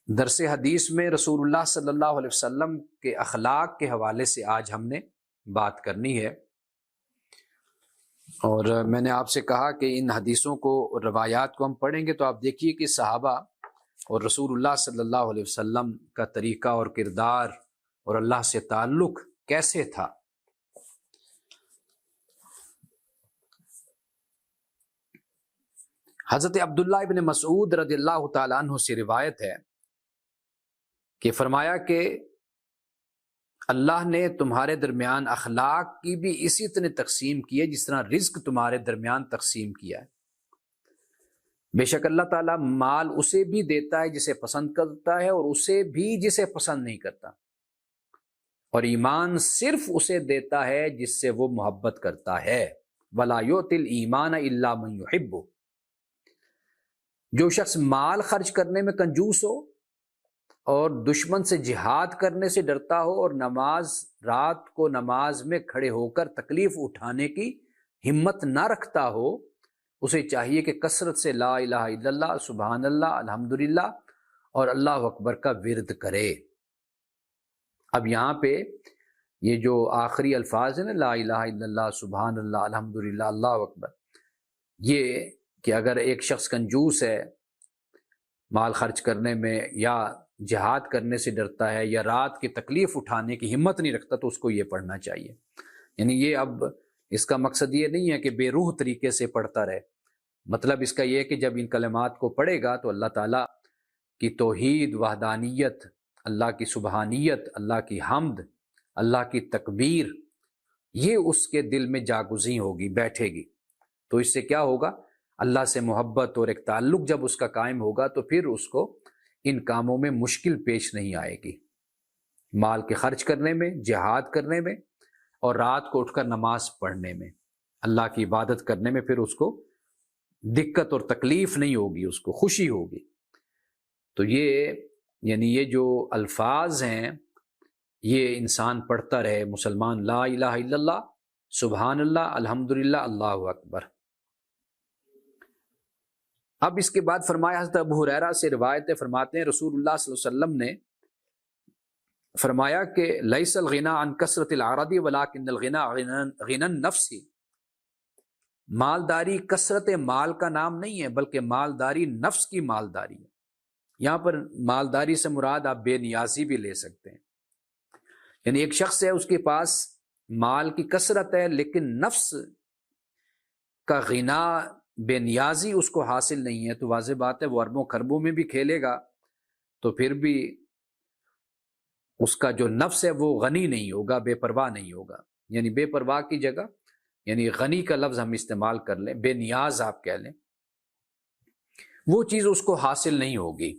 درس حدیث میں رسول اللہ صلی اللہ علیہ وسلم کے اخلاق کے حوالے سے آج ہم نے بات کرنی ہے، اور میں نے آپ سے کہا کہ ان حدیثوں کو، روایات کو ہم پڑھیں گے تو آپ دیکھیے کہ صحابہ اور رسول اللہ صلی اللہ علیہ وسلم کا طریقہ اور کردار اور اللہ سے تعلق کیسے تھا۔ حضرت عبداللہ ابن مسعود رضی اللہ تعالیٰ عنہ سے روایت ہے کہ فرمایا کہ اللہ نے تمہارے درمیان اخلاق کی بھی اسی طرح تقسیم کی ہے جس طرح رزق تمہارے درمیان تقسیم کیا ہے۔ بے شک اللہ تعالیٰ مال اسے بھی دیتا ہے جسے پسند کرتا ہے اور اسے بھی جسے پسند نہیں کرتا، اور ایمان صرف اسے دیتا ہے جس سے وہ محبت کرتا ہے۔ وَلَا يُؤْتِي الْإِيمَانَ إِلَّا مَن يُحِبُّ۔ جو شخص مال خرچ کرنے میں کنجوس ہو اور دشمن سے جہاد کرنے سے ڈرتا ہو اور رات کو نماز میں کھڑے ہو کر تکلیف اٹھانے کی ہمت نہ رکھتا ہو، اسے چاہیے کہ کثرت سے لا الہ الا اللہ، سبحان اللہ، الحمدللہ اور اللہ اکبر کا ورد کرے۔ اب یہاں پہ یہ جو آخری الفاظ ہیں نا، لا الہ الا اللہ، سبحان اللہ، الحمدللہ، اللہ اکبر، یہ کہ اگر ایک شخص کنجوس ہے، مال خرچ کرنے میں یا جہاد کرنے سے ڈرتا ہے یا رات کی تکلیف اٹھانے کی ہمت نہیں رکھتا، تو اس کو یہ پڑھنا چاہیے۔ یعنی یہ اب اس کا مقصد یہ نہیں ہے کہ بے روح طریقے سے پڑھتا رہے، مطلب اس کا یہ ہے کہ جب ان کلمات کو پڑھے گا تو اللہ تعالیٰ کی توحید، وحدانیت، اللہ کی سبحانیت، اللہ کی حمد، اللہ کی تکبیر، یہ اس کے دل میں جاگزیں ہوگی، بیٹھے گی۔ تو اس سے کیا ہوگا؟ اللہ سے محبت اور ایک تعلق جب اس کا قائم ہوگا تو پھر اس کو ان کاموں میں مشکل پیش نہیں آئے گی، مال کے خرچ کرنے میں، جہاد کرنے میں، اور رات کو اٹھ کر نماز پڑھنے میں، اللہ کی عبادت کرنے میں پھر اس کو دقت اور تکلیف نہیں ہوگی، اس کو خوشی ہوگی۔ تو یہ یعنی یہ جو الفاظ ہیں یہ انسان پڑھتا رہے، مسلمان، لا الہ الا اللہ، سبحان اللہ، الحمدللہ، اللہ اکبر۔ اب اس کے بعد فرمایا، حضرت ابو ہریرہ سے روایت فرماتے ہیں رسول اللہ صلی اللہ علیہ وسلم نے فرمایا کہ لیس الغنی عن کثرت العرض ولکن الغنی غنی النفس۔ مالداری کثرت مال کا نام نہیں ہے بلکہ مالداری نفس کی مالداری ہے۔ یہاں پر مالداری سے مراد آپ بے نیازی بھی لے سکتے ہیں، یعنی ایک شخص ہے، اس کے پاس مال کی کثرت ہے لیکن نفس کا غنا، بے نیازی اس کو حاصل نہیں ہے، تو واضح بات ہے وہ اربوں خربوں میں بھی کھیلے گا تو پھر بھی اس کا جو نفس ہے وہ غنی نہیں ہوگا، بے پرواہ نہیں ہوگا۔ یعنی بے پرواہ کی جگہ یعنی غنی کا لفظ ہم استعمال کر لیں، بے نیاز آپ کہہ لیں، وہ چیز اس کو حاصل نہیں ہوگی۔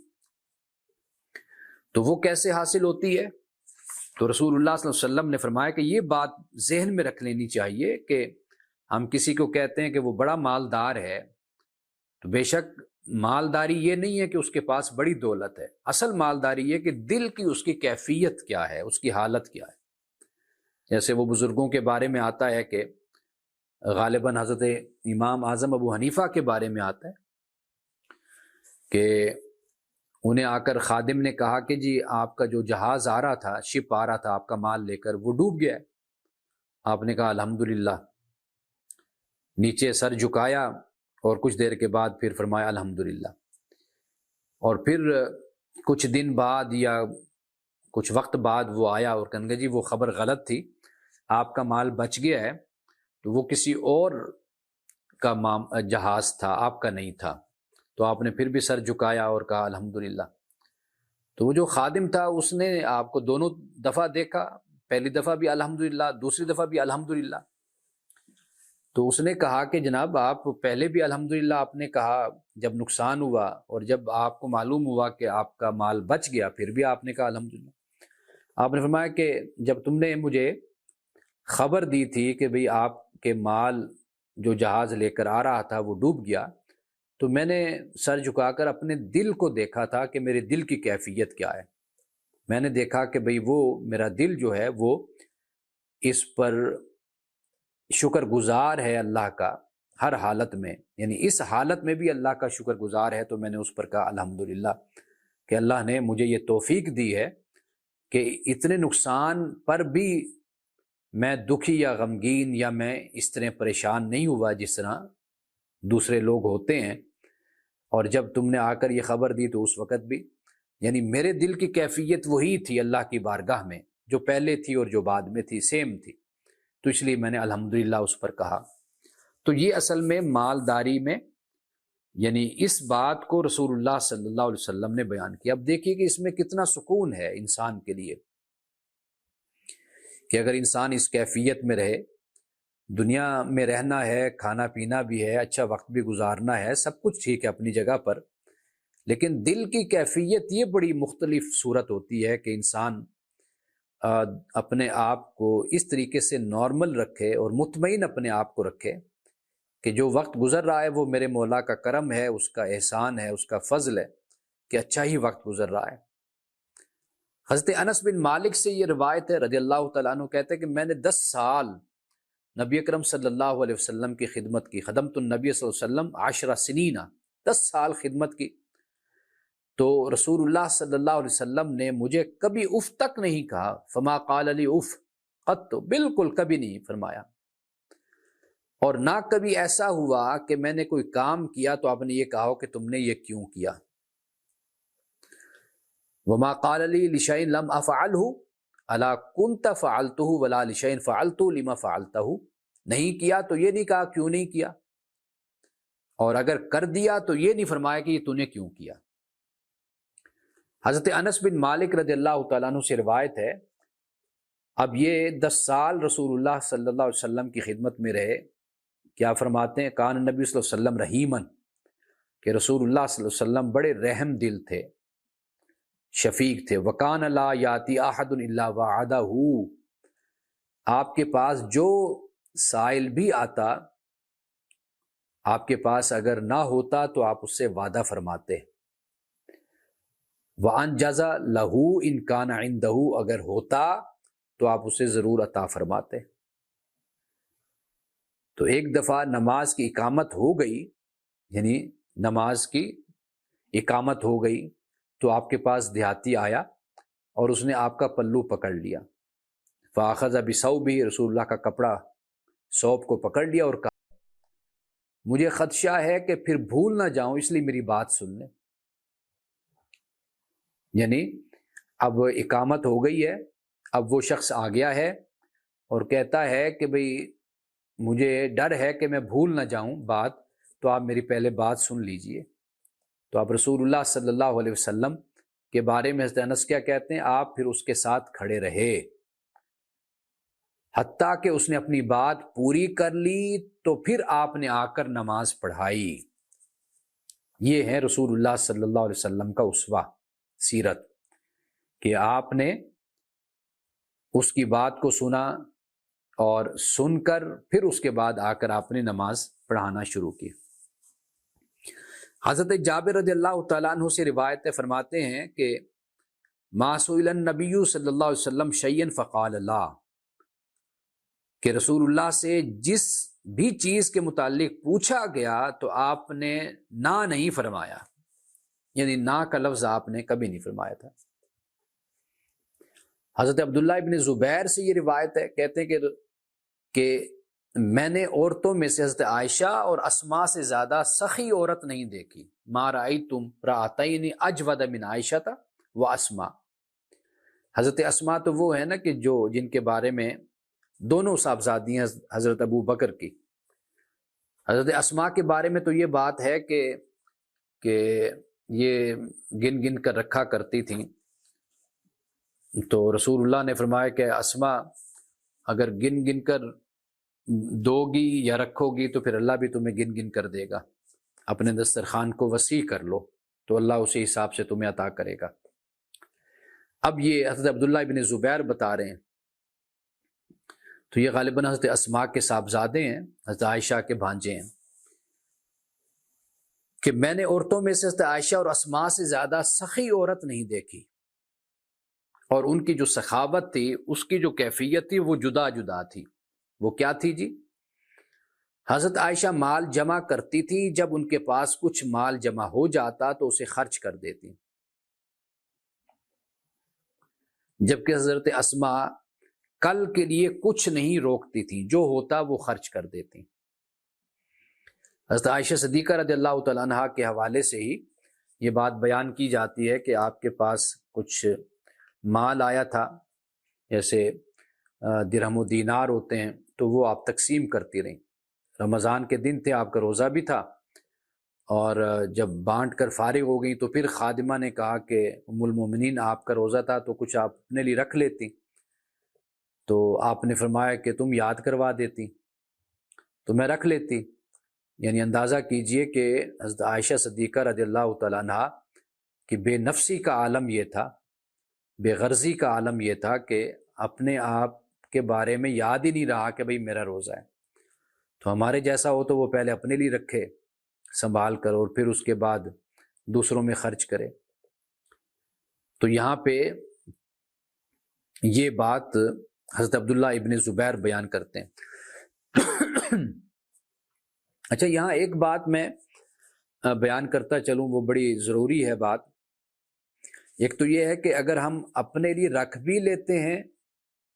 تو وہ کیسے حاصل ہوتی ہے؟ تو رسول اللہ صلی اللہ علیہ وسلم نے فرمایا کہ یہ بات ذہن میں رکھ لینی چاہیے کہ ہم کسی کو کہتے ہیں کہ وہ بڑا مالدار ہے، تو بے شک مالداری یہ نہیں ہے کہ اس کے پاس بڑی دولت ہے، اصل مالداری یہ کہ دل کی اس کی کیفیت کیا ہے، اس کی حالت کیا ہے۔ جیسے وہ بزرگوں کے بارے میں آتا ہے کہ غالباً حضرت امام اعظم ابو حنیفہ کے بارے میں آتا ہے کہ انہیں آ کر خادم نے کہا کہ جی آپ کا جو جہاز آ رہا تھا، شپ آ رہا تھا آپ کا مال لے کر، وہ ڈوب گیا ہے۔ آپ نے کہا الحمدللہ، نیچے سر جھکایا اور کچھ دیر کے بعد پھر فرمایا الحمدللہ، اور پھر کچھ دن بعد یا کچھ وقت بعد وہ آیا اور کہنے جی وہ خبر غلط تھی، آپ کا مال بچ گیا ہے، تو وہ کسی اور کا جہاز تھا، آپ کا نہیں تھا۔ تو آپ نے پھر بھی سر جھکایا اور کہا الحمدللہ۔ تو وہ جو خادم تھا اس نے آپ کو دونوں دفعہ دیکھا، پہلی دفعہ بھی الحمدللہ، دوسری دفعہ بھی الحمدللہ۔ تو اس نے کہا کہ جناب آپ پہلے بھی الحمدللہ آپ نے کہا جب نقصان ہوا، اور جب آپ کو معلوم ہوا کہ آپ کا مال بچ گیا پھر بھی آپ نے کہا الحمدللہ۔ آپ نے فرمایا کہ جب تم نے مجھے خبر دی تھی کہ بھئی آپ کے مال جو جہاز لے کر آ رہا تھا وہ ڈوب گیا، تو میں نے سر جھکا کر اپنے دل کو دیکھا تھا کہ میرے دل کی کیفیت کیا ہے۔ میں نے دیکھا کہ بھئی وہ میرا دل جو ہے وہ اس پر شکر گزار ہے اللہ کا ہر حالت میں، یعنی اس حالت میں بھی اللہ کا شکر گزار ہے، تو میں نے اس پر کہا الحمدللہ۔ کہ اللہ نے مجھے یہ توفیق دی ہے کہ اتنے نقصان پر بھی میں دکھی یا غمگین یا میں اس طرح پریشان نہیں ہوا جس طرح دوسرے لوگ ہوتے ہیں. اور جب تم نے آ کر یہ خبر دی تو اس وقت بھی یعنی میرے دل کی کیفیت وہی تھی اللہ کی بارگاہ میں جو پہلے تھی اور جو بعد میں تھی، سیم تھی. تو اس لیے میں نے الحمدللہ اس پر کہا. تو یہ اصل میں مالداری میں یعنی اس بات کو رسول اللہ صلی اللہ علیہ وسلم نے بیان کیا. اب دیکھیے کہ اس میں کتنا سکون ہے انسان کے لیے کہ اگر انسان اس کیفیت میں رہے، دنیا میں رہنا ہے، کھانا پینا بھی ہے، اچھا وقت بھی گزارنا ہے، سب کچھ ٹھیک ہے اپنی جگہ پر، لیکن دل کی کیفیت یہ بڑی مختلف صورت ہوتی ہے کہ انسان اپنے آپ کو اس طریقے سے نارمل رکھے اور مطمئن اپنے آپ کو رکھے کہ جو وقت گزر رہا ہے وہ میرے مولا کا کرم ہے، اس کا احسان ہے، اس کا فضل ہے کہ اچھا ہی وقت گزر رہا ہے. حضرت انس بن مالک سے یہ روایت ہے رضی اللہ تعالیٰ عنہ، کہتے ہیں کہ میں نے 10 سال نبی اکرم صلی اللہ علیہ وسلم کی خدمت کی. خدمت النبی صلی اللہ علیہ وسلم 10 سنین، 10 سال خدمت کی. تو رسول اللہ صلی اللہ علیہ وسلم نے مجھے کبھی اف تک نہیں کہا. فما قال لی اف قط، بالکل کبھی نہیں فرمایا. اور نہ کبھی ایسا ہوا کہ میں نے کوئی کام کیا تو آپ نے یہ کہا ہو کہ تم نے یہ کیوں کیا. وما قال لی لشیء لم افعلہ الا کنت فعلتہ ولا لشیء فعلت لما فعلتہ، نہیں کیا تو یہ نہیں کہا کیوں نہیں کیا، اور اگر کر دیا تو یہ نہیں فرمایا کہ یہ تو نے کیوں کیا. حضرت انس بن مالک رضی اللہ تعالیٰ عنہ سے روایت ہے، اب یہ 10 سال رسول اللہ صلی اللہ علیہ وسلم کی خدمت میں رہے. کیا فرماتے ہیں، کان نبی صلی اللہ علیہ وسلم رحیمن، کہ رسول اللہ صلی اللہ علیہ وسلم بڑے رحم دل تھے، شفیق تھے. وکان لا یاتی احد الا وعدہ، آپ کے پاس جو سائل بھی آتا، آپ کے پاس اگر نہ ہوتا تو آپ اس سے وعدہ فرماتے. وانجز لہ ان کان عندہ، اگر ہوتا تو آپ اسے ضرور عطا فرماتے. تو ایک دفعہ نماز کی اقامت ہو گئی، یعنی نماز کی اقامت ہو گئی تو آپ کے پاس دیہاتی آیا اور اس نے آپ کا پلو پکڑ لیا. فاخذ بثوبہ، رسول اللہ کا کپڑا ثوب کو پکڑ لیا اور کہا مجھے خدشہ ہے کہ پھر بھول نہ جاؤں، اس لیے میری بات سن لیں. یعنی اب اقامت ہو گئی ہے، اب وہ شخص آ گیا ہے اور کہتا ہے کہ بھئی مجھے ڈر ہے کہ میں بھول نہ جاؤں بات، تو آپ میری پہلے بات سن لیجئے. تو آپ رسول اللہ صلی اللہ علیہ وسلم کے بارے میں حضرت انس کیا کہتے ہیں، آپ پھر اس کے ساتھ کھڑے رہے حتیٰ کہ اس نے اپنی بات پوری کر لی، تو پھر آپ نے آ کر نماز پڑھائی. یہ ہے رسول اللہ صلی اللہ علیہ وسلم کا اسوہ سیرت، کہ آپ نے اس کی بات کو سنا اور سن کر پھر اس کے بعد آ کر آپ نے نماز پڑھانا شروع کی. حضرت جابر رضی اللہ تعالیٰ عنہ سے روایت فرماتے ہیں کہ ما سئل النبی صلی اللہ علیہ وسلم شیئا فقال لا، کہ رسول اللہ سے جس بھی چیز کے متعلق پوچھا گیا تو آپ نے نہ نہیں فرمایا، یعنی نہ کا لفظ آپ نے کبھی نہیں فرمایا تھا. حضرت عبداللہ ابن زبیر سے یہ روایت ہے، کہتے ہیں کہ میں نے عورتوں میں سے حضرت عائشہ اور اسماء سے زیادہ سخی عورت نہیں دیکھی. ما رأیتم رأتین اجود من عائشہ و اسماء. حضرت اسماء تو وہ ہے نا کہ جن کے بارے میں دونوں صاحبزادیاں حضرت ابو بکر کی. حضرت اسماء کے بارے میں تو یہ بات ہے کہ یہ گن گن کر رکھا کرتی تھیں. تو رسول اللہ نے فرمایا کہ اسماء اگر گن گن کر دو گی یا رکھو گی تو پھر اللہ بھی تمہیں گن گن کر دے گا. اپنے دسترخوان کو وسیع کر لو تو اللہ اسی حساب سے تمہیں عطا کرے گا. اب یہ حضرت عبداللہ ابن زبیر بتا رہے ہیں، تو یہ غالباً حضرت اسماء کے صاحبزادے ہیں، حضرت عائشہ کے بھانجے ہیں، کہ میں نے عورتوں میں سے حضرت عائشہ اور اسماء سے زیادہ سخی عورت نہیں دیکھی، اور ان کی جو سخاوت تھی، اس کی جو کیفیت تھی وہ جدا جدا تھی. وہ کیا تھی جی؟ حضرت عائشہ مال جمع کرتی تھی، جب ان کے پاس کچھ مال جمع ہو جاتا تو اسے خرچ کر دیتی. جبکہ حضرت اسما کل کے لیے کچھ نہیں روکتی تھیں، جو ہوتا وہ خرچ کر دیتی۔ حضرت عائشہ صدیقہ رضی اللہ تعالیٰ عنہ کے حوالے سے ہی یہ بات بیان کی جاتی ہے کہ آپ کے پاس کچھ مال آیا تھا، جیسے درہم و دینار ہوتے ہیں، تو وہ آپ تقسیم کرتی رہیں۔ رمضان کے دن تھے، آپ کا روزہ بھی تھا، اور جب بانٹ کر فارغ ہو گئی تو پھر خادمہ نے کہا کہ ام المومنین آپ کا روزہ تھا تو کچھ آپ اپنے لیے رکھ لیتی، تو آپ نے فرمایا کہ تم یاد کروا دیتی تو میں رکھ لیتی۔ یعنی اندازہ کیجئے کہ حضرت عائشہ صدیقہ رضی اللہ تعالیٰ عنہ کی بے نفسی کا عالم یہ تھا، بے غرضی کا عالم یہ تھا کہ اپنے آپ کے بارے میں یاد ہی نہیں رہا کہ بھئی میرا روزہ ہے۔ تو ہمارے جیسا ہو تو وہ پہلے اپنے لیے رکھے سنبھال کر، اور پھر اس کے بعد دوسروں میں خرچ کرے۔ تو یہاں پہ یہ بات حضرت عبداللہ ابن زبیر بیان کرتے ہیں۔ اچھا، یہاں ایک بات میں بیان کرتا چلوں، وہ بڑی ضروری ہے بات۔ ایک تو یہ ہے کہ اگر ہم اپنے لیے رکھ بھی لیتے ہیں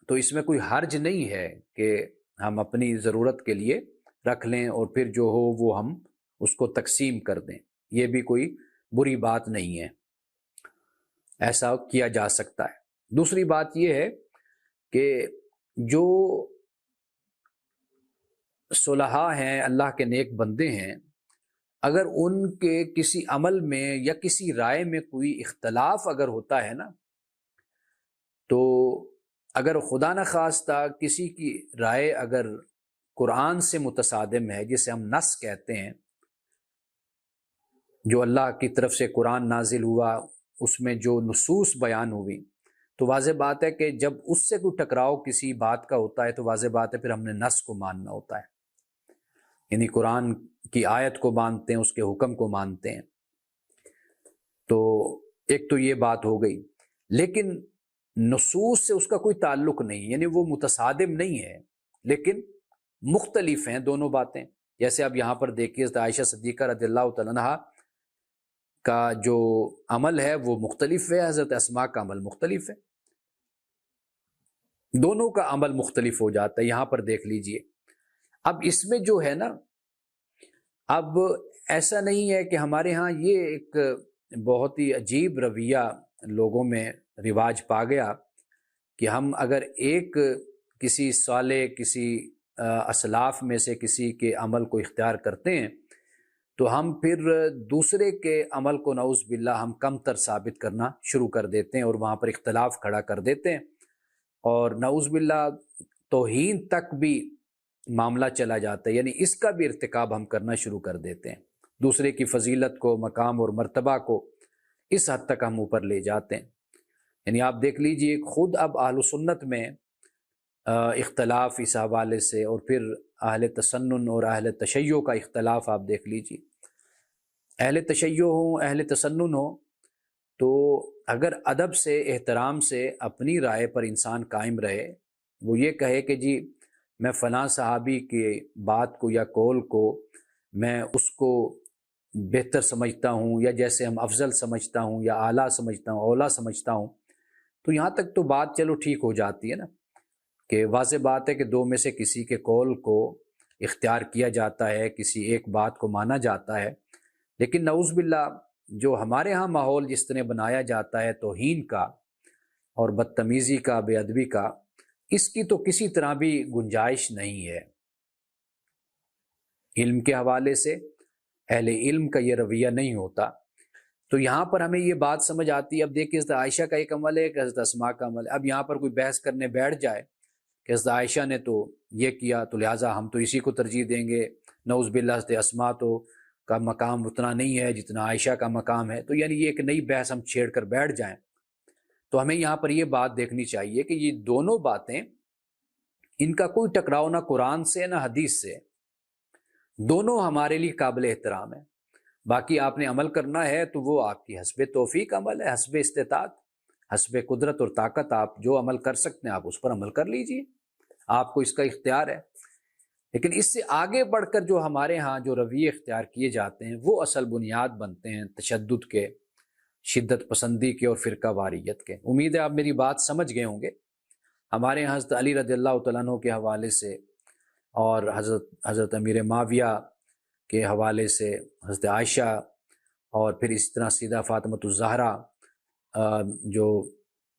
تو اس میں کوئی حرج نہیں ہے کہ ہم اپنی ضرورت کے لیے رکھ لیں اور پھر جو ہو وہ ہم اس کو تقسیم کر دیں، یہ بھی کوئی بری بات نہیں ہے، ایسا کیا جا سکتا ہے۔ دوسری بات یہ ہے کہ جو صلحاء ہیں، اللہ کے نیک بندے ہیں، اگر ان کے کسی عمل میں یا کسی رائے میں کوئی اختلاف اگر ہوتا ہے نا، تو اگر خدا نخواستہ کسی کی رائے اگر قرآن سے متصادم ہے، جسے ہم نص کہتے ہیں، جو اللہ کی طرف سے قرآن نازل ہوا اس میں جو نصوص بیان ہوئی، تو واضح بات ہے کہ جب اس سے کوئی ٹکراؤ کسی بات کا ہوتا ہے تو واضح بات ہے پھر ہم نے نص کو ماننا ہوتا ہے، یعنی قرآن کی آیت کو مانتے ہیں، اس کے حکم کو مانتے ہیں۔ تو ایک تو یہ بات ہو گئی، لیکن نصوص سے اس کا کوئی تعلق نہیں، یعنی وہ متصادم نہیں ہے لیکن مختلف ہیں دونوں باتیں۔ جیسے اب یہاں پر دیکھیے حضرت عائشہ صدیقہ رضی اللہ تعالیٰ عنہ کا جو عمل ہے وہ مختلف ہے، حضرت اسماء کا عمل مختلف ہے، دونوں کا عمل مختلف ہو جاتا ہے۔ یہاں پر دیکھ لیجئے، اب اس میں جو ہے نا، اب ایسا نہیں ہے کہ ہمارے ہاں یہ ایک بہت ہی عجیب رویہ لوگوں میں رواج پا گیا کہ ہم اگر ایک کسی صالح، کسی اسلاف میں سے کسی کے عمل کو اختیار کرتے ہیں تو ہم پھر دوسرے کے عمل کو نعوذ باللہ ہم کم تر ثابت کرنا شروع کر دیتے ہیں اور وہاں پر اختلاف کھڑا کر دیتے ہیں، اور نعوذ باللہ توہین تک بھی معاملہ چلا جاتا ہے، یعنی اس کا بھی ارتکاب ہم کرنا شروع کر دیتے ہیں، دوسرے کی فضیلت کو، مقام اور مرتبہ کو اس حد تک ہم اوپر لے جاتے ہیں۔ یعنی آپ دیکھ لیجئے خود اب اہل سنت میں اختلاف اس حوالے سے، اور پھر اہل تسنن اور اہل تشیع کا اختلاف آپ دیکھ لیجئے، اہل تشیع ہوں، اہل تسنن ہوں، تو اگر ادب سے، احترام سے اپنی رائے پر انسان قائم رہے، وہ یہ کہے کہ جی میں فلاں صحابی کی بات کو یا قول کو میں اس کو بہتر سمجھتا ہوں، یا جیسے ہم افضل سمجھتا ہوں، یا اعلیٰ سمجھتا ہوں، اولیٰ سمجھتا ہوں، تو یہاں تک تو بات چلو ٹھیک ہو جاتی ہے نا، کہ واضح بات ہے کہ دو میں سے کسی کے قول کو اختیار کیا جاتا ہے، کسی ایک بات کو مانا جاتا ہے، لیکن نعوذ باللہ جو ہمارے ہاں ماحول جس طرح بنایا جاتا ہے توہین کا اور بدتمیزی کا، بے ادبی کا، اس کی تو کسی طرح بھی گنجائش نہیں ہے۔ علم کے حوالے سے اہل علم کا یہ رویہ نہیں ہوتا، تو یہاں پر ہمیں یہ بات سمجھ آتی ہے۔ اب دیکھیں حضرت عائشہ کا ایک عمل ہے کہ حضرت اسماء کا عمل ہے، اب یہاں پر کوئی بحث کرنے بیٹھ جائے کہ حضرت عائشہ نے تو یہ کیا تو لہٰذا ہم تو اسی کو ترجیح دیں گے، نعوذ باللہ حضرت اسماء تو کا مقام اتنا نہیں ہے جتنا عائشہ کا مقام ہے، تو یعنی یہ ایک نئی بحث ہم چھیڑ کر بیٹھ جائیں، تو ہمیں یہاں پر یہ بات دیکھنی چاہیے کہ یہ دونوں باتیں، ان کا کوئی ٹکراؤ نہ قرآن سے نہ حدیث سے، دونوں ہمارے لیے قابل احترام ہے۔ باقی آپ نے عمل کرنا ہے تو وہ آپ کی حسب توفیق عمل ہے، حسب استطاعت، حسب قدرت اور طاقت، آپ جو عمل کر سکتے ہیں آپ اس پر عمل کر لیجئے، آپ کو اس کا اختیار ہے۔ لیکن اس سے آگے بڑھ کر جو ہمارے ہاں جو رویے اختیار کیے جاتے ہیں وہ اصل بنیاد بنتے ہیں تشدد کے، شدت پسندی کے اور فرقہ واریت کے۔ امید ہے آپ میری بات سمجھ گئے ہوں گے۔ ہمارے یہاں حضرت علی رضی اللہ تعالیٰ عنہ کے حوالے سے اور حضرت امیر معاویہ کے حوالے سے، حضرت عائشہ، اور پھر اس طرح سیدہ فاطمۃ الزہرا جو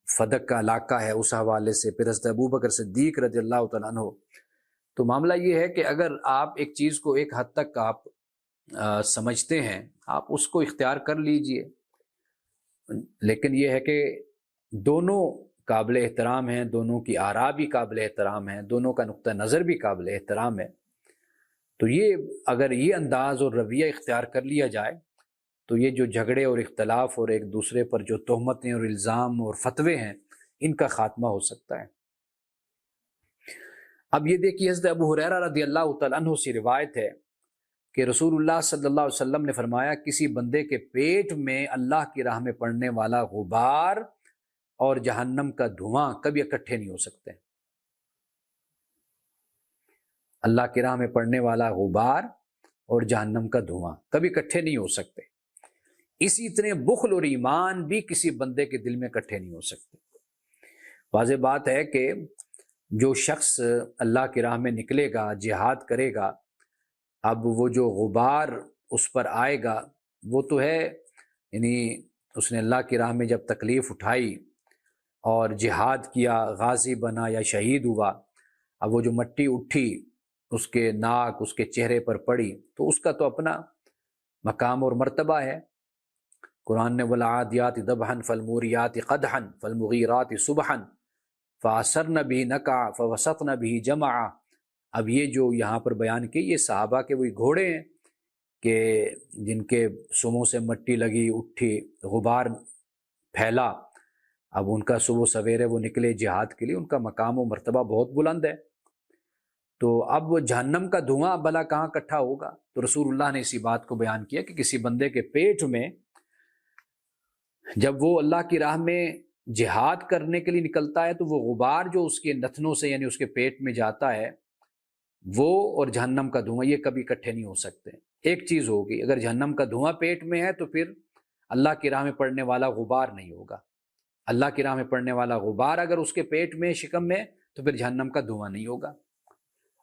فدق کا علاقہ ہے اس حوالے سے، پھر حضرت ابوبکر صدیق رضی اللہ تعالیٰ عنہ۔ تو معاملہ یہ ہے کہ اگر آپ ایک چیز کو ایک حد تک آپ سمجھتے ہیں، آپ اس کو اختیار کر لیجئے، لیکن یہ ہے کہ دونوں قابل احترام ہیں، دونوں کی آراء بھی قابل احترام ہیں، دونوں کا نقطہ نظر بھی قابل احترام ہے۔ تو یہ اگر یہ انداز اور رویہ اختیار کر لیا جائے تو یہ جو جھگڑے اور اختلاف اور ایک دوسرے پر جو تہمتیں اور الزام اور فتوے ہیں، ان کا خاتمہ ہو سکتا ہے۔ اب یہ دیکھیے، حضرت ابو ہریرہ رضی اللہ تعالیٰ عنہ سے روایت ہے کہ رسول اللہ صلی اللہ علیہ وسلم نے فرمایا، کسی بندے کے پیٹ میں اللہ کی راہ میں پڑنے والا غبار اور جہنم کا دھواں کبھی اکٹھے نہیں ہو سکتے۔ اللہ کی راہ میں پڑنے والا غبار اور جہنم کا دھواں کبھی اکٹھے نہیں ہو سکتے۔ اسی طرح بخل اور ایمان بھی کسی بندے کے دل میں اکٹھے نہیں ہو سکتے۔ واضح بات ہے کہ جو شخص اللہ کی راہ میں نکلے گا، جہاد کرے گا، اب وہ جو غبار اس پر آئے گا وہ تو ہے، یعنی اس نے اللہ کی راہ میں جب تکلیف اٹھائی اور جہاد کیا، غازی بنا یا شہید ہوا، اب وہ جو مٹی اٹھی اس کے ناک، اس کے چہرے پر پڑی، تو اس کا تو اپنا مقام اور مرتبہ ہے۔ قرآن نے وَالْعَادِيَاتِ ضَبْحًا فَالْمُورِيَاتِ قَدْحًا فَالْمُغِيرَاتِ صُبْحًا فَأَثَرْنَ بِهِ نَقْعًا فَوَسَطْنَ بِهِ جَمْعًا۔ اب یہ جو یہاں پر بیان کی، یہ صحابہ کے وہی گھوڑے ہیں کہ جن کے سموں سے مٹی لگی، اٹھی، غبار پھیلا، اب ان کا صبح سویرے وہ نکلے جہاد کے لیے، ان کا مقام و مرتبہ بہت بلند ہے۔ تو اب جہنم کا دھواں بھلا کہاں اکٹھا ہوگا؟ تو رسول اللہ نے اسی بات کو بیان کیا کہ کسی بندے کے پیٹ میں جب وہ اللہ کی راہ میں جہاد کرنے کے لیے نکلتا ہے تو وہ غبار جو اس کے نتنوں سے یعنی اس کے پیٹ میں جاتا ہے، وہ اور جہنم کا دھواں یہ کبھی اکٹھے نہیں ہو سکتے۔ ایک چیز ہوگی، اگر جہنم کا دھواں پیٹ میں ہے تو پھر اللہ کی راہ میں پڑنے والا غبار نہیں ہوگا۔ اللہ کی راہ میں پڑنے والا غبار اگر اس کے پیٹ میں، شکم میں، تو پھر جہنم کا دھواں نہیں ہوگا۔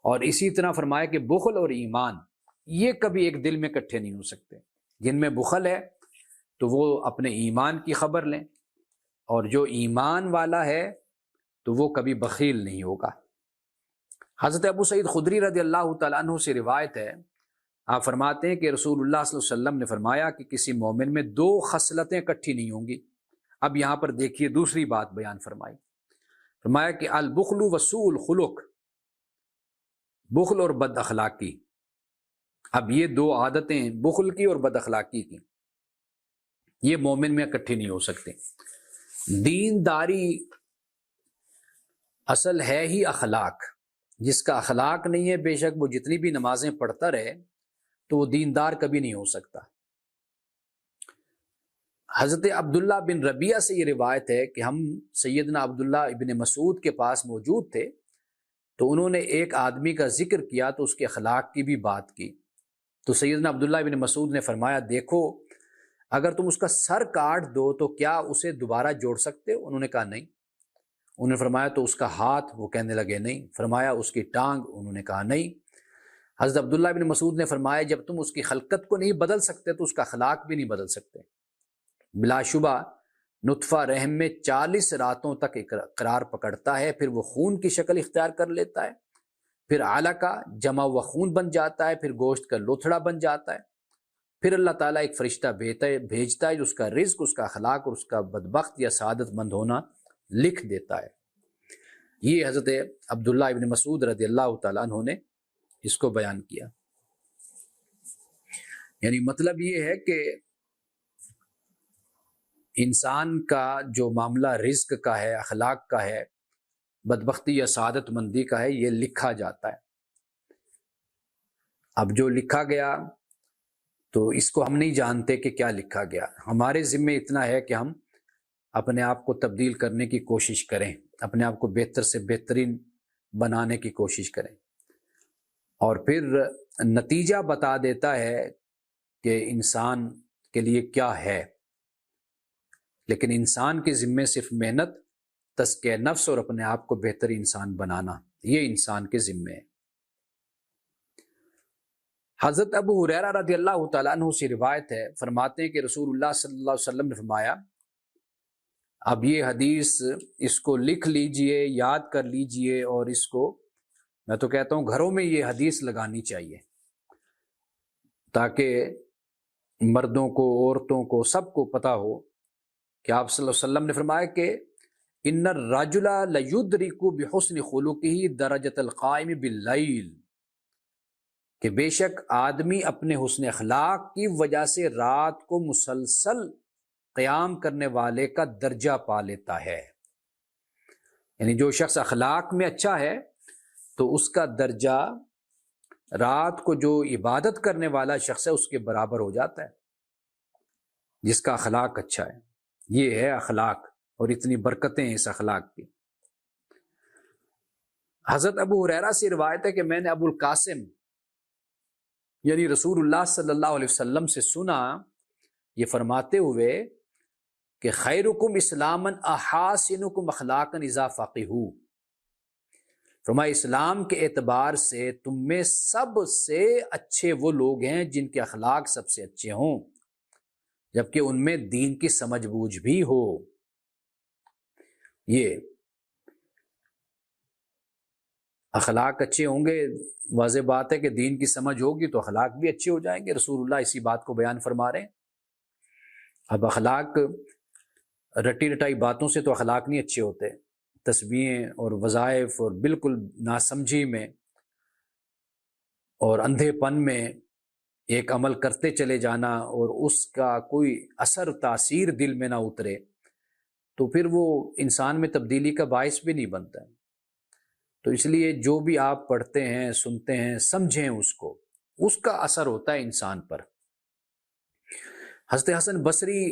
اور اسی طرح فرمایا کہ بخل اور ایمان یہ کبھی ایک دل میں اکٹھے نہیں ہو سکتے۔ جن میں بخل ہے تو وہ اپنے ایمان کی خبر لیں، اور جو ایمان والا ہے تو وہ کبھی بخیل نہیں ہوگا۔ حضرت ابو سعید خدری رضی اللہ تعالیٰ عنہ سے روایت ہے، آپ فرماتے ہیں کہ رسول اللہ صلی اللہ علیہ وسلم نے فرمایا کہ کسی مومن میں دو خصلتیں اکٹھی نہیں ہوں گی۔ اب یہاں پر دیکھیے دوسری بات بیان فرمائی، فرمایا کہ البخل وسوء الخلق، بخل اور بد اخلاقی۔ اب یہ دو عادتیں، بخل کی اور بد اخلاقی کی، یہ مومن میں اکٹھی نہیں ہو سکتے۔ دینداری اصل ہے ہی اخلاق، جس کا اخلاق نہیں ہے بے شک وہ جتنی بھی نمازیں پڑھتا رہے تو وہ دیندار کبھی نہیں ہو سکتا۔ حضرت عبداللہ بن ربیعہ سے یہ روایت ہے کہ ہم سیدنا عبداللہ ابن مسعود کے پاس موجود تھے، تو انہوں نے ایک آدمی کا ذکر کیا تو اس کے اخلاق کی بھی بات کی۔ تو سیدنا عبداللہ ابن مسعود نے فرمایا، دیکھو اگر تم اس کا سر کاٹ دو تو کیا اسے دوبارہ جوڑ سکتے ہو؟ انہوں نے کہا نہیں۔ انہوں نے فرمایا تو اس کا ہاتھ؟ وہ کہنے لگے نہیں۔ فرمایا اس کی ٹانگ؟ انہوں نے کہا نہیں۔ حضرت عبداللہ ابن مسعود نے فرمایا جب تم اس کی خلقت کو نہیں بدل سکتے تو اس کا اخلاق بھی نہیں بدل سکتے۔ بلا شبہ نطفہ رحم میں 40 راتوں تک قرار پکڑتا ہے، پھر وہ خون کی شکل اختیار کر لیتا ہے، پھر علقہ جمع ہوا خون بن جاتا ہے، پھر گوشت کا لوتھڑا بن جاتا ہے، پھر اللہ تعالیٰ ایک فرشتہ بھیجتا ہے جو اس کا رزق، اس کا اخلاق اور اس کا بدبخت یا سعادت مند ہونا لکھ دیتا ہے۔ یہ حضرت عبداللہ ابن مسعود رضی اللہ تعالیٰ عنہ نے اس کو بیان کیا۔ یعنی مطلب یہ ہے کہ انسان کا جو معاملہ رزق کا ہے، اخلاق کا ہے، بدبختی یا سعادت مندی کا ہے، یہ لکھا جاتا ہے۔ اب جو لکھا گیا تو اس کو ہم نہیں جانتے کہ کیا لکھا گیا۔ ہمارے ذمے اتنا ہے کہ ہم اپنے آپ کو تبدیل کرنے کی کوشش کریں، اپنے آپ کو بہتر سے بہترین بنانے کی کوشش کریں، اور پھر نتیجہ بتا دیتا ہے کہ انسان کے لیے کیا ہے۔ لیکن انسان کے ذمے صرف محنت، تزکیہ نفس اور اپنے آپ کو بہتر انسان بنانا، یہ انسان کے ذمے ہے۔ حضرت ابو ہریرہ رضی اللہ تعالیٰ عنہ سے روایت ہے، فرماتے ہیں کہ رسول اللہ صلی اللہ علیہ وسلم نے فرمایا، اب یہ حدیث اس کو لکھ لیجئے، یاد کر لیجئے، اور اس کو میں تو کہتا ہوں گھروں میں یہ حدیث لگانی چاہیے، تاکہ مردوں کو، عورتوں کو، سب کو پتہ ہو کہ آپ صلی اللہ علیہ وسلم نے فرمایا کہ ان الرجل لیدرک بحسن خلقہ درجۃ القائم باللیل، کہ بے شک آدمی اپنے حسن اخلاق کی وجہ سے رات کو مسلسل قیام کرنے والے کا درجہ پا لیتا ہے۔ یعنی جو شخص اخلاق میں اچھا ہے تو اس کا درجہ رات کو جو عبادت کرنے والا شخص ہے اس کے برابر ہو جاتا ہے، جس کا اخلاق اچھا ہے۔ یہ ہے اخلاق، اور اتنی برکتیں ہیں اس اخلاق کی۔ حضرت ابو ہریرہ سے روایت ہے کہ میں نے ابو القاسم یعنی رسول اللہ صلی اللہ علیہ وسلم سے سنا یہ فرماتے ہوئے کہ خیرکم اسلاما احاسنکم اخلاقا اذا فقہوا، فرمایا اسلام کے اعتبار سے تم میں سب سے اچھے وہ لوگ ہیں جن کے اخلاق سب سے اچھے ہوں، جبکہ ان میں دین کی سمجھ بوجھ بھی ہو۔ یہ اخلاق اچھے ہوں گے، واضح بات ہے کہ دین کی سمجھ ہوگی تو اخلاق بھی اچھے ہو جائیں گے۔ رسول اللہ اسی بات کو بیان فرما رہے ہیں۔ اب اخلاق رٹی رٹائی باتوں سے تو اخلاق نہیں اچھے ہوتے، تسبیحیں اور وظائف اور بالکل ناسمجھی میں اور اندھے پن میں ایک عمل کرتے چلے جانا اور اس کا کوئی اثر تاثیر دل میں نہ اترے تو پھر وہ انسان میں تبدیلی کا باعث بھی نہیں بنتا۔ تو اس لیے جو بھی آپ پڑھتے ہیں، سنتے ہیں، سمجھیں اس کو، اس کا اثر ہوتا ہے انسان پر۔ حضرت حسن بصری،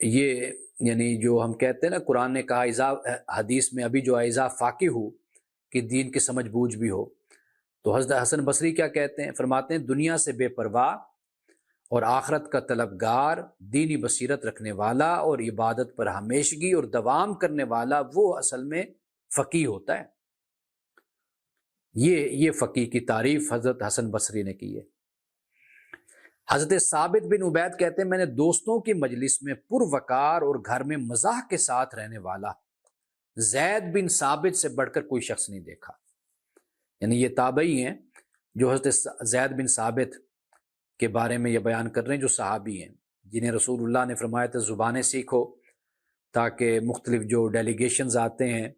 یہ یعنی جو ہم کہتے ہیں نا قرآن نے کہا اذا، حدیث میں ابھی جو اذا فاقہ ہو کہ دین کی سمجھ بوجھ بھی ہو، تو حضرت حسن بصری کیا کہتے ہیں؟ فرماتے ہیں دنیا سے بے پرواہ اور آخرت کا طلبگار، دینی بصیرت رکھنے والا اور عبادت پر ہمیشگی اور دوام کرنے والا وہ اصل میں فقیہ ہوتا ہے۔ یہ فقیہ کی تعریف حضرت حسن بصری نے کی ہے۔ حضرت ثابت بن عبید کہتے ہیں میں نے دوستوں کی مجلس میں پروقار اور گھر میں مزاح کے ساتھ رہنے والا زید بن ثابت سے بڑھ کر کوئی شخص نہیں دیکھا۔ یعنی یہ تابعی ہیں جو حضرت زید بن ثابت کے بارے میں یہ بیان کر رہے ہیں، جو صحابی ہیں جنہیں رسول اللہ نے فرمایا تھا زبانیں سیکھو تاکہ مختلف جو ڈیلیگیشنز آتے ہیں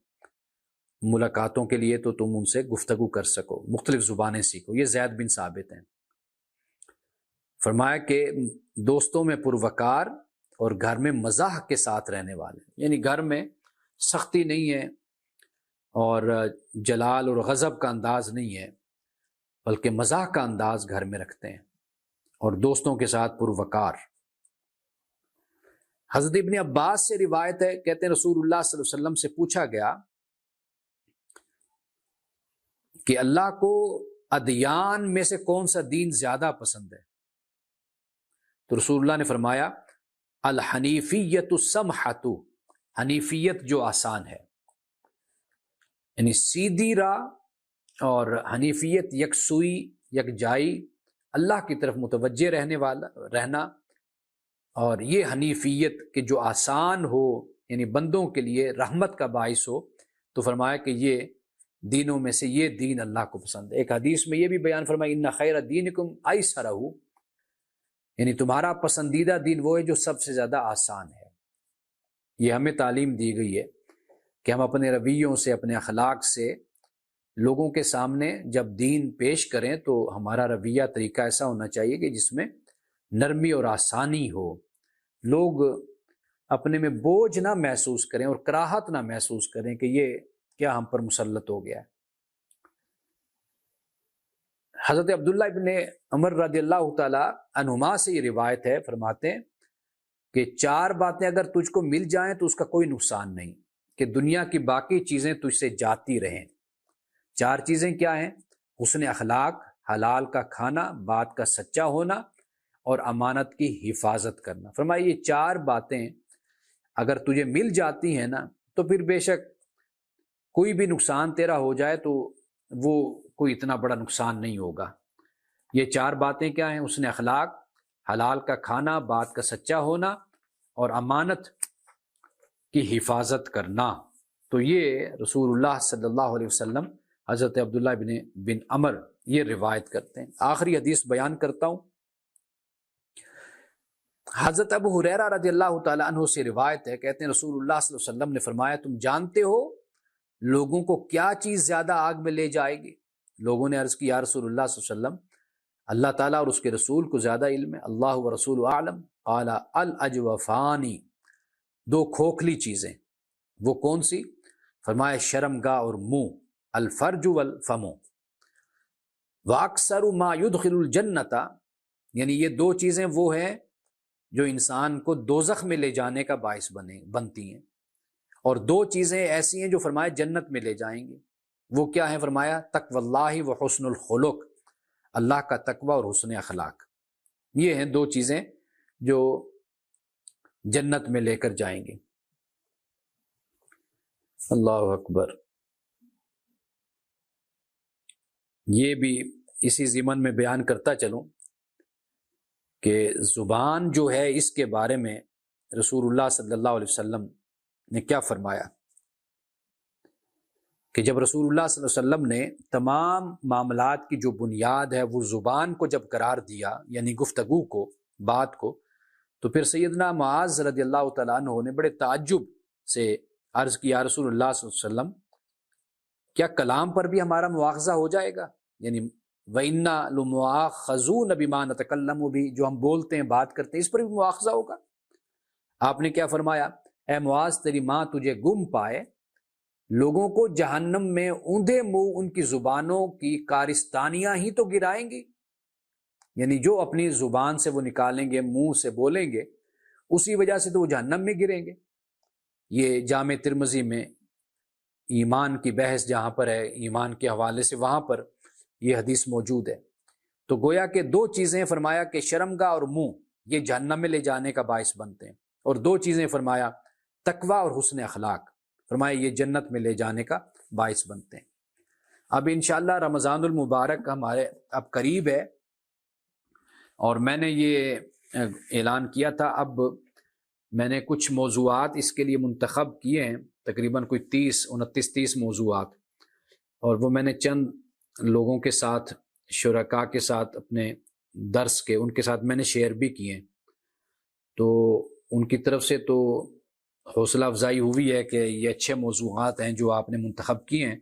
ملاقاتوں کے لیے تو تم ان سے گفتگو کر سکو، مختلف زبانیں سیکھو۔ یہ زید بن ثابت ہیں۔ فرمایا کہ دوستوں میں پروقار اور گھر میں مزاح کے ساتھ رہنے والے، یعنی گھر میں سختی نہیں ہے اور جلال اور غضب کا انداز نہیں ہے، بلکہ مزاح کا انداز گھر میں رکھتے ہیں اور دوستوں کے ساتھ پروقار۔ حضرت ابن عباس سے روایت ہے، کہتے ہیں رسول اللہ صلی اللہ علیہ وسلم سے پوچھا گیا کہ اللہ کو ادیان میں سے کون سا دین زیادہ پسند ہے؟ تو رسول اللہ نے فرمایا الحنیفیت السمحۃ، حنیفیت جو آسان ہے، یعنی سیدھی راہ اور حنیفیت یکسوئی، یکجائی، اللہ کی طرف متوجہ رہنا، اور یہ حنیفیت کہ جو آسان ہو، یعنی بندوں کے لیے رحمت کا باعث ہو، تو فرمایا کہ یہ دینوں میں سے یہ دین اللہ کو پسند ہے۔ ایک حدیث میں یہ بھی بیان فرمایا ان خیر دینکم ایسرہ، یعنی تمہارا پسندیدہ دین وہ ہے جو سب سے زیادہ آسان ہے۔ یہ ہمیں تعلیم دی گئی ہے کہ ہم اپنے رویوں سے، اپنے اخلاق سے لوگوں کے سامنے جب دین پیش کریں تو ہمارا رویہ، طریقہ ایسا ہونا چاہیے کہ جس میں نرمی اور آسانی ہو، لوگ اپنے میں بوجھ نہ محسوس کریں اور کراہت نہ محسوس کریں کہ یہ کیا ہم پر مسلط ہو گیا ہے۔ حضرت عبداللہ ابن عمر رضی اللہ تعالی عنہما سے یہ روایت ہے، فرماتے ہیں کہ 4 باتیں اگر تجھ کو مل جائیں تو اس کا کوئی نقصان نہیں، کہ دنیا کی باقی چیزیں تجھ سے جاتی رہیں۔ 4 چیزیں کیا ہیں؟ حسن اخلاق، حلال کا کھانا، بات کا سچا ہونا اور امانت کی حفاظت کرنا۔ فرمایا یہ 4 باتیں اگر تجھے مل جاتی ہیں نا تو پھر بے شک کوئی بھی نقصان تیرا ہو جائے تو وہ کوئی اتنا بڑا نقصان نہیں ہوگا۔ یہ 4 باتیں کیا ہیں؟ حسن اخلاق، حلال کا کھانا، بات کا سچا ہونا اور امانت کی حفاظت کرنا۔ تو یہ رسول اللہ صلی اللہ علیہ وسلم حضرت عبداللہ بن عمر یہ روایت کرتے ہیں۔ آخری حدیث بیان کرتا ہوں۔ حضرت ابو ہریرہ رضی اللہ تعالیٰ عنہ سے روایت ہے، کہتے ہیں رسول اللہ صلی اللہ علیہ وسلم نے فرمایا تم جانتے ہو لوگوں کو کیا چیز زیادہ آگ میں لے جائے گی؟ لوگوں نے عرض کی یا رسول اللہ صلی اللہ علیہ وسلم اللہ تعالیٰ اور اس کے رسول کو زیادہ علم ہے، اللہ و رسول اعلم، قال الاجوفانی، 2 کھوکھلی چیزیں۔ وہ کون سی؟ فرمایا شرمگاہ اور منہ، الفرج والفم، واکثر ما يدخل الجنت، یعنی یہ 2 چیزیں وہ ہیں جو انسان کو دوزخ میں لے جانے کا باعث بنتی ہیں، اور 2 چیزیں ایسی ہیں جو فرمایا جنت میں لے جائیں گی۔ وہ کیا ہیں؟ فرمایا تقوی اللہ و حسن الخلق، اللہ کا تقوی اور حسن اخلاق۔ یہ ہیں 2 چیزیں جو جنت میں لے کر جائیں گی۔ اللہ اکبر۔ یہ بھی اسی ضمن میں بیان کرتا چلوں کہ زبان جو ہے اس کے بارے میں رسول اللہ صلی اللہ علیہ وسلم نے کیا فرمایا کہ جب رسول اللہ صلی اللہ علیہ وسلم نے تمام معاملات کی جو بنیاد ہے وہ زبان کو جب قرار دیا، یعنی گفتگو کو، بات کو، تو پھر سیدنا معاذ رضی اللہ تعالیٰ عنہ نے بڑے تعجب سے عرض کیا رسول اللہ صلی اللہ علیہ وسلم کیا کلام پر بھی ہمارا مواخذہ ہو جائے گا؟ یعنی وَإِنَّا لَمُؤَاخَذُونَ بِمَا نَتَكَلَّمُ بِهِ، جو ہم بولتے ہیں بات کرتے ہیں اس پر بھی مواخذہ ہوگا۔ آپ نے کیا فرمایا؟ اے معاذ تیری ماں تجھے گم پائے، لوگوں کو جہنم میں اوندھے منہ ان کی زبانوں کی کارستانیاں ہی تو گرائیں گی، یعنی جو اپنی زبان سے وہ نکالیں گے، منہ سے بولیں گے، اسی وجہ سے تو وہ جہنم میں گریں گے۔ یہ جامع ترمذی میں ایمان کی بحث جہاں پر ہے، ایمان کے حوالے سے وہاں پر یہ حدیث موجود ہے۔ تو گویا کہ 2 چیزیں فرمایا کہ شرمگاہ اور منہ یہ جہنم میں لے جانے کا باعث بنتے ہیں، اور 2 چیزیں فرمایا تقوی اور حسن اخلاق، فرمایا یہ جنت میں لے جانے کا باعث بنتے ہیں۔ اب انشاءاللہ رمضان المبارک ہمارے اب قریب ہے، اور میں نے یہ اعلان کیا تھا، اب میں نے کچھ موضوعات اس کے لیے منتخب کیے ہیں، تقریباً کوئی 29-30 موضوعات، اور وہ میں نے چند لوگوں کے ساتھ، شرکاء کے ساتھ، اپنے درس کے ان کے ساتھ میں نے شیئر بھی کیے ہیں۔ تو ان کی طرف سے تو حوصلہ افزائی ہوئی ہے کہ یہ اچھے موضوعات ہیں جو آپ نے منتخب کیے ہیں،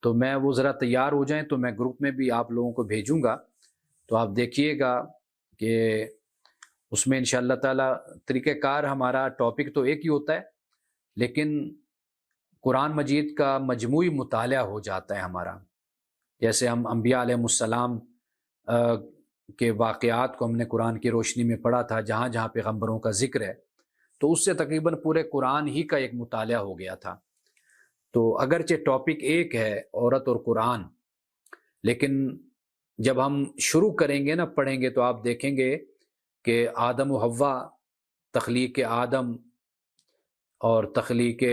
تو میں وہ ذرا تیار ہو جائیں تو میں گروپ میں بھی آپ لوگوں کو بھیجوں گا، تو آپ دیکھیے گا کہ اس میں انشاءاللہ تعالی طریقہ کار ہمارا ٹاپک تو ایک ہی ہوتا ہے، لیکن قرآن مجید کا مجموعی مطالعہ ہو جاتا ہے ہمارا۔ جیسے ہم انبیاء علیہ السلام کے واقعات کو ہم نے قرآن کی روشنی میں پڑھا تھا، جہاں جہاں پیغمبروں کا ذکر ہے، تو اس سے تقریباً پورے قرآن ہی کا ایک مطالعہ ہو گیا تھا۔ تو اگرچہ ٹاپک ایک ہے، عورت اور قرآن، لیکن جب ہم شروع کریں گے نا، پڑھیں گے، تو آپ دیکھیں گے کہ آدم و حوا، تخلیق آدم اور تخلیق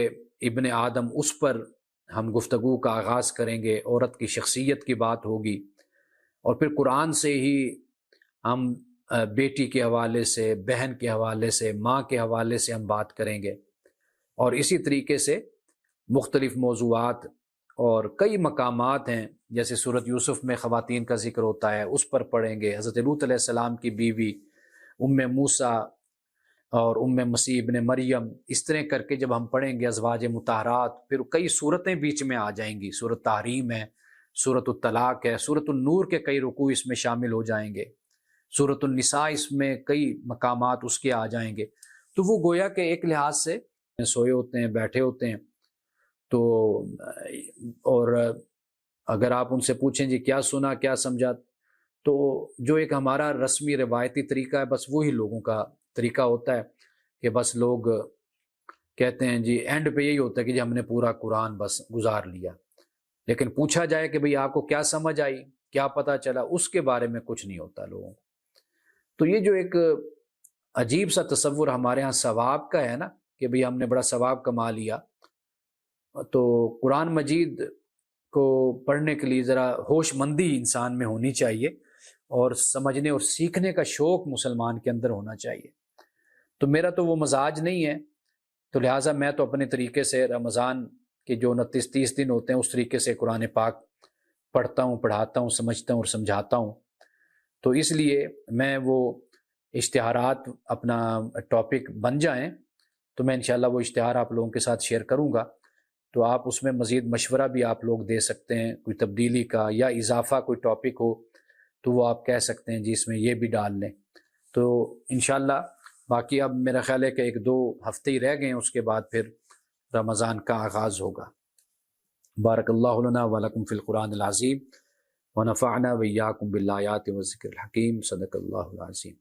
ابن آدم، اس پر ہم گفتگو کا آغاز کریں گے، عورت کی شخصیت کی بات ہوگی، اور پھر قرآن سے ہی ہم بیٹی کے حوالے سے، بہن کے حوالے سے، ماں کے حوالے سے ہم بات کریں گے، اور اسی طریقے سے مختلف موضوعات اور کئی مقامات ہیں، جیسے سورۃ یوسف میں خواتین کا ذکر ہوتا ہے، اس پر پڑھیں گے، حضرت لوط علیہ السلام کی بیوی ام موسیٰ اور ام مسیح ابن مریم، اس طرح کر کے جب ہم پڑھیں گے ازواج مطہرات، پھر کئی صورتیں بیچ میں آ جائیں گی، سورۃ تحریم ہے، سورۃ الطلاق ہے، سورۃ النور کے کئی رکوع اس میں شامل ہو جائیں گے، سورۃ النساء اس میں کئی مقامات اس کے آ جائیں گے۔ تو وہ گویا کہ ایک لحاظ سے سوئے ہوتے ہیں، بیٹھے ہوتے ہیں، تو اور اگر آپ ان سے پوچھیں جی کیا سنا، کیا سمجھا، تو جو ایک ہمارا رسمی روایتی طریقہ ہے، بس وہی لوگوں کا طریقہ ہوتا ہے کہ بس لوگ کہتے ہیں جی اینڈ پہ یہی ہوتا ہے کہ جی ہم نے پورا قرآن بس گزار لیا، لیکن پوچھا جائے کہ بھئی آپ کو کیا سمجھ آئی، کیا پتہ چلا، اس کے بارے میں کچھ نہیں ہوتا لوگوں کو۔ تو یہ جو ایک عجیب سا تصور ہمارے ہاں ثواب کا ہے نا کہ بھئی ہم نے بڑا ثواب کما لیا، تو قرآن مجید کو پڑھنے کے لیے ذرا ہوش مندی انسان میں ہونی چاہیے اور سمجھنے اور سیکھنے کا شوق مسلمان کے اندر ہونا چاہیے۔ تو میرا تو وہ مزاج نہیں ہے، تو لہٰذا میں تو اپنے طریقے سے رمضان کے جو 29-30 دن ہوتے ہیں اس طریقے سے قرآن پاک پڑھتا ہوں، پڑھاتا ہوں، سمجھتا ہوں اور سمجھاتا ہوں۔ تو اس لیے میں وہ اشتہارات اپنا ٹاپک بن جائیں تو میں انشاءاللہ وہ اشتہار آپ لوگوں کے ساتھ شیئر کروں گا، تو آپ اس میں مزید مشورہ بھی آپ لوگ دے سکتے ہیں، کوئی تبدیلی کا یا اضافہ کوئی ٹاپک ہو تو وہ آپ کہہ سکتے ہیں جی اس میں یہ بھی ڈال لیں۔ تو انشاءاللہ باقی اب میرا خیال ہے کہ 1-2 ہفتے ہی رہ گئے ہیں، اس کے بعد پھر رمضان کا آغاز ہوگا۔ بارک اللہ لنا ولکم فی القرآن العظیم ونفعنا وإیاکم بالآیات والذکر الحکیم، صدق اللہ العظیم۔